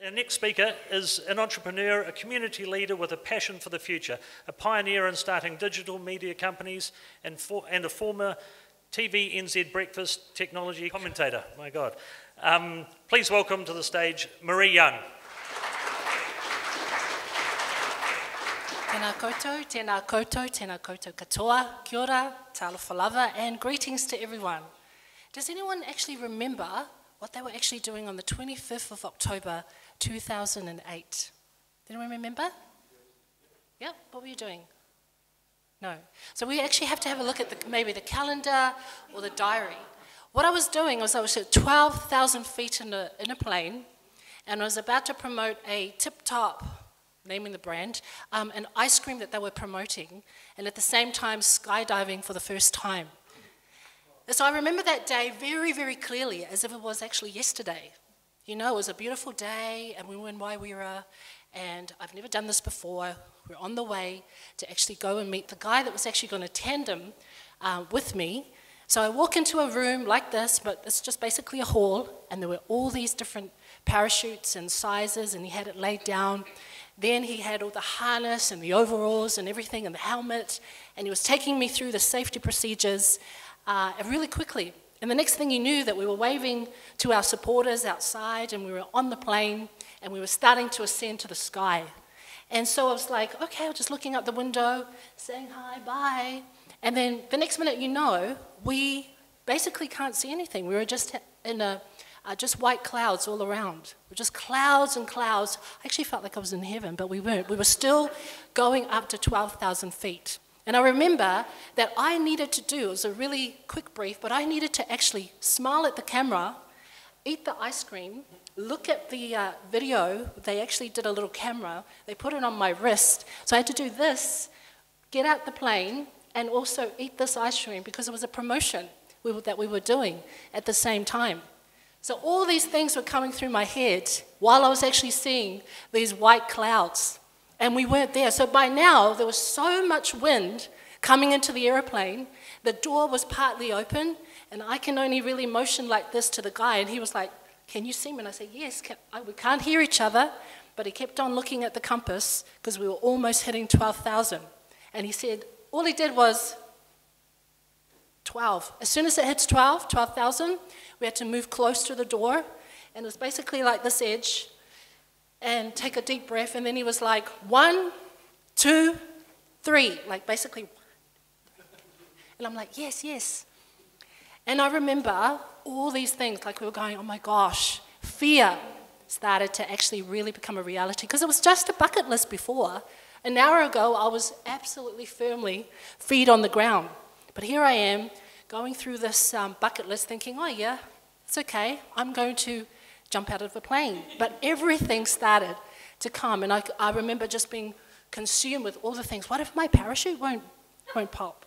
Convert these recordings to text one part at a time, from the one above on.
Our next speaker is an entrepreneur, a community leader with a passion for the future, a pioneer in starting digital media companies, and a former TVNZ breakfast technology commentator. My God. Please welcome to the stage Marie Young. Tēnā koutou, tēnā koutou, tēnā koutou katoa, kia ora, talofa lava, and greetings to everyone. Does anyone actually remember what they were actually doing on the 25th of October 2008? Did anyone remember? Yeah, what were you doing? No. So we actually have to have a look at maybe the calendar or the diary. What I was doing was I was at 12,000 feet in a plane, and I was about to promote a Tip Top, naming the brand, an ice cream that they were promoting, and at the same time skydiving for the first time. And so I remember that day very, very clearly, as if it was actually yesterday. You know, it was a beautiful day, and we were in Waiwera, and I've never done this before. We're on the way to actually go and meet the guy that was actually going to tandem with me. So I walk into a room like this, but it's just basically a hall, and there were all these different parachutes and sizes, and he had it laid down. Then he had all the harness and the overalls and everything and the helmet, and he was taking me through the safety procedures really quickly. And the next thing you knew that we were waving to our supporters outside, and we were on the plane, and we were starting to ascend to the sky. And so I was like, okay, I'm just looking out the window, saying hi, bye. And then the next minute, you know, we basically can't see anything. We were just in just white clouds all around. Just clouds and clouds. I actually felt like I was in heaven, but we weren't. We were still going up to 12,000 feet. And I remember that I needed to do, it was a really quick brief, but I needed to actually smile at the camera, eat the ice cream, look at the video. They actually did a little camera. They put it on my wrist. So I had to do this, get out the plane, and also eat this ice cream because it was a promotion that we were doing at the same time. So all these things were coming through my head while I was actually seeing these white clouds. And we weren't there. So by now, there was so much wind coming into the airplane. The door was partly open, and I can only really motion like this to the guy. And he was like, can you see me? And I said, yes, we can't hear each other. But he kept on looking at the compass because we were almost hitting 12,000. And he said, all he did was 12. As soon as it hits 12,000, we had to move close to the door. And it was basically like this edge. And take a deep breath, and then he was like, 1, 2, 3, like basically. And I'm like, yes, yes. And I remember all these things, like we were going, oh my gosh, fear started to actually really become a reality, because it was just a bucket list before. An hour ago, I was absolutely firmly feet on the ground. But here I am, going through this bucket list thinking, oh yeah, it's okay, I'm going to jump out of a plane. But everything started to come, and I remember just being consumed with all the things. What if my parachute won't pop?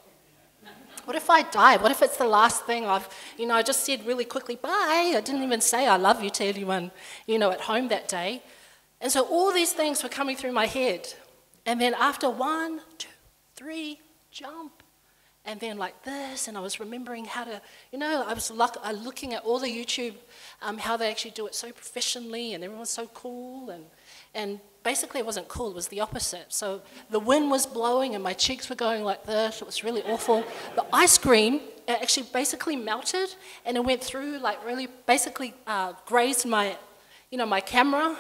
What if I die? What if it's the last thing I just said really quickly, bye. I didn't even say I love you to anyone, at home that day. And so all these things were coming through my head. And then after 1, 2, 3, jump. And then like this, and I was remembering how to, I was looking at all the YouTube, how they actually do it so professionally, and everyone's so cool, and basically it wasn't cool, it was the opposite. So the wind was blowing, and my cheeks were going like this, it was really awful. The ice cream actually basically melted, and it went through, like really basically grazed my, my camera,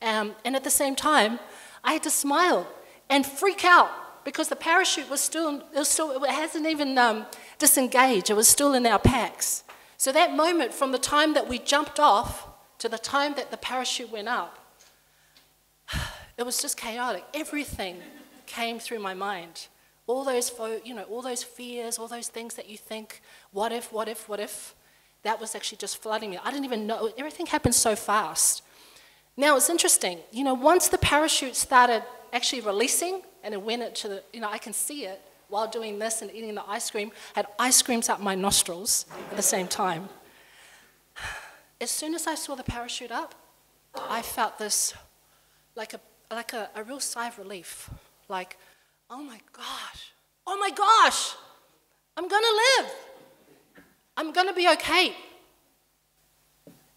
and at the same time, I had to smile and freak out, because the parachute it hasn't even disengaged. It was still in our packs. So that moment, from the time that we jumped off to the time that the parachute went up, it was just chaotic. Everything came through my mind. All those, all those fears, all those things that you think, what if, that was actually just flooding me. I didn't even know. Everything happened so fast. Now, it's interesting. Once the parachute started actually releasing, and it went into the, I can see it while doing this and eating the ice cream. I had ice creams up my nostrils at the same time. As soon as I saw the parachute up, I felt this, like a real sigh of relief. Like, oh my gosh, I'm gonna live. I'm gonna be okay.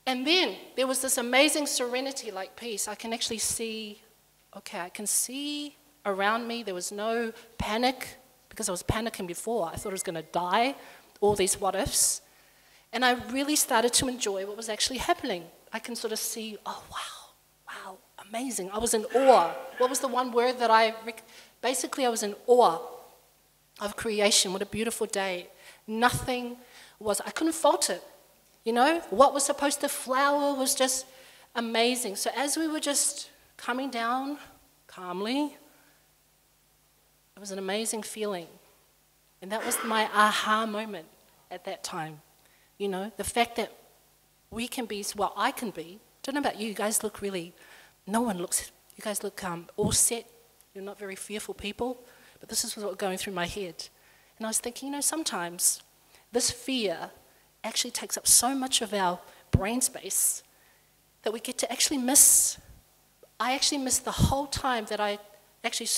And then there was this amazing serenity, like peace. I can actually see, okay, I can see around me. There was no panic, because I was panicking before. I thought I was going to die, all these what ifs. And I really started to enjoy what was actually happening. I can sort of see, oh, wow, amazing. I was in awe. What was the one word that basically I was in awe of creation. What a beautiful day. Nothing was, I couldn't fault it. You know, what was supposed to flower was just amazing. So as we were just coming down calmly, it was an amazing feeling. And that was my aha moment at that time. You know, the fact that we can be, well, I can be. Don't know about you, you guys look really, no one looks, you guys look all set. You're not very fearful people. But this is what was going through my head. And I was thinking, you know, sometimes this fear actually takes up so much of our brain space that we get to actually miss. I actually missed the whole time that I actually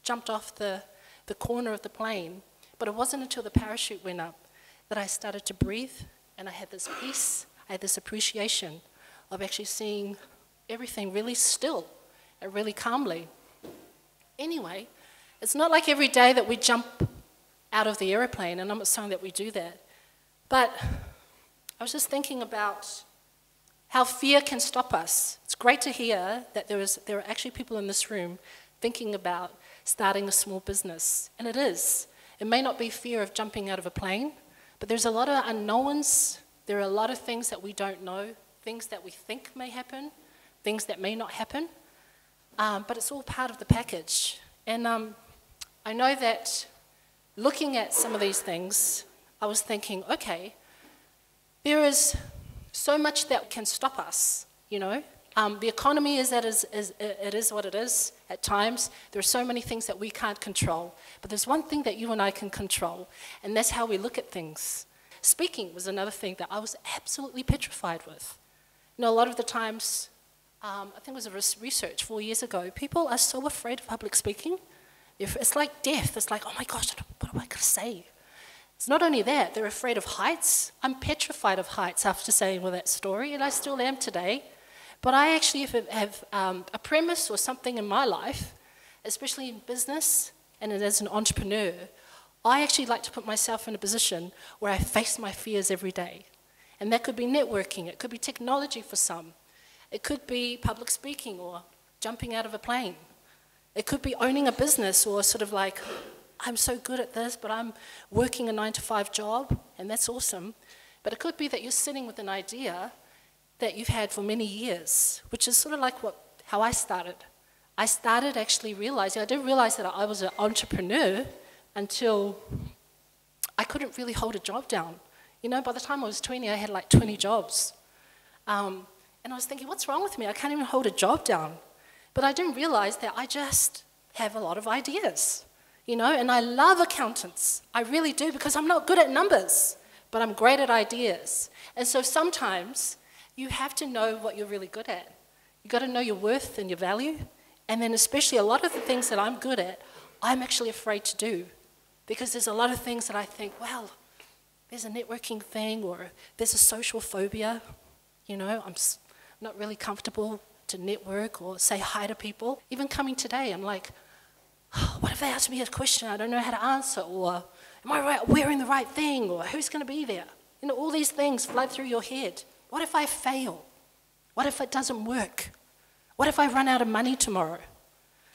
jumped off the corner of the plane. But it wasn't until the parachute went up that I started to breathe, and I had this peace, I had this appreciation of actually seeing everything really still and really calmly. Anyway, it's not like every day that we jump out of the airplane, and I'm not saying that we do that. But I was just thinking about how fear can stop us. It's great to hear that there are actually people in this room thinking about starting a small business. And it is. It may not be fear of jumping out of a plane, but there's a lot of unknowns. There are a lot of things that we don't know, things that we think may happen, things that may not happen. But it's all part of the package. And I know that looking at some of these things, I was thinking, okay, there is so much that can stop us, you know. The economy it is what it is at times. There are so many things that we can't control. But there's one thing that you and I can control, and that's how we look at things. Speaking was another thing that I was absolutely petrified with. You know, a lot of the times, I think it was a research 4 years ago, people are so afraid of public speaking. It's like death. It's like, oh my gosh, what am I going to say? It's not only that, they're afraid of heights. I'm petrified of heights after saying that story, and I still am today. But I actually have a premise or something in my life, especially in business and as an entrepreneur, I actually like to put myself in a position where I face my fears every day. And that could be networking, it could be technology for some, it could be public speaking or jumping out of a plane. It could be owning a business or sort of like, I'm so good at this, but I'm working a 9-to-5 job, and that's awesome. But it could be that you're sitting with an idea that you've had for many years, which is sort of like how I started. I started actually realizing, I didn't realize that I was an entrepreneur until I couldn't really hold a job down. You know, by the time I was 20, I had like 20 jobs. And I was thinking, what's wrong with me? I can't even hold a job down. But I didn't realize that I just have a lot of ideas, you know, and I love accountants. I really do, because I'm not good at numbers, but I'm great at ideas. And so sometimes you have to know what you're really good at. You've got to know your worth and your value. And then especially a lot of the things that I'm good at, I'm actually afraid to do. Because there's a lot of things that I think, well, there's a networking thing, or there's a social phobia. You know, I'm not really comfortable to network or say hi to people. Even coming today, I'm like, oh, what if they ask me a question I don't know how to answer? Or am I wearing the right thing? Or who's going to be there? You know, all these things flood through your head. What if I fail? What if it doesn't work? What if I run out of money tomorrow?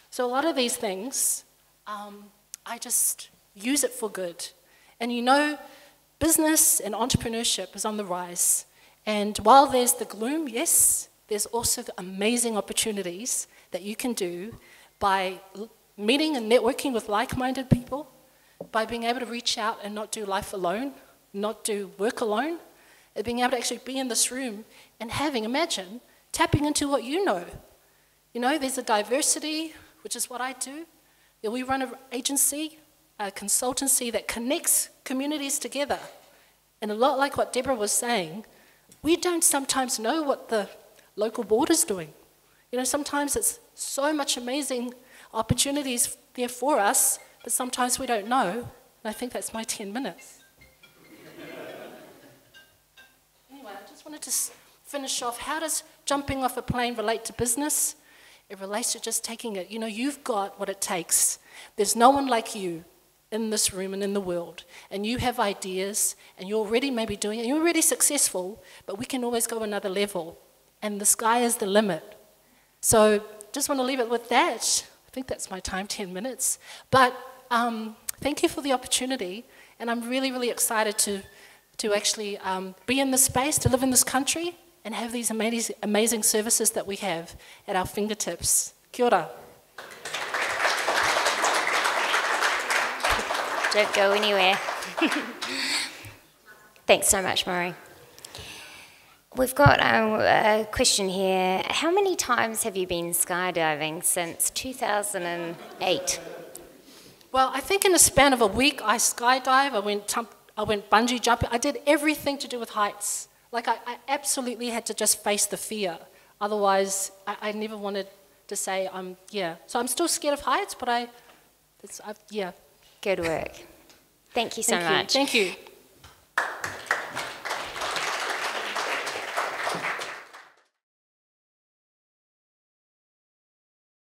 So a lot of these things, I just use it for good. And you know, business and entrepreneurship is on the rise. And while there's the gloom, yes, there's also the amazing opportunities that you can do by meeting and networking with like-minded people, by being able to reach out and not do life alone, not do work alone, and being able to actually be in this room and imagine, tapping into what you know. You know, there's a diversity, which is what I do. We run an agency, a consultancy that connects communities together. And a lot like what Deborah was saying, we don't sometimes know what the local board is doing. You know, sometimes it's so much amazing opportunities there for us, but sometimes we don't know. And I think that's my 10 minutes. Anyway, I just wanted to finish off, how does jumping off a plane relate to business? It relates to just taking it. You know, you've got what it takes. There's no one like you in this room and in the world. And you have ideas, and you're already maybe doing it. You're already successful, but we can always go another level. And the sky is the limit. So just want to leave it with that. I think that's my time, 10 minutes. But thank you for the opportunity. And I'm really, really excited to actually be in this space, to live in this country, and have these amazing services that we have at our fingertips. Kia ora. Don't go anywhere. Thanks so much, Murray. We've got a question here. How many times have you been skydiving since 2008? Well, I think in the span of a week, I skydive, I went bungee jumping. I did everything to do with heights. Like, I absolutely had to just face the fear. Otherwise, I never wanted to say, yeah. So I'm still scared of heights, but yeah. Good work. Thank you so much. Thank you.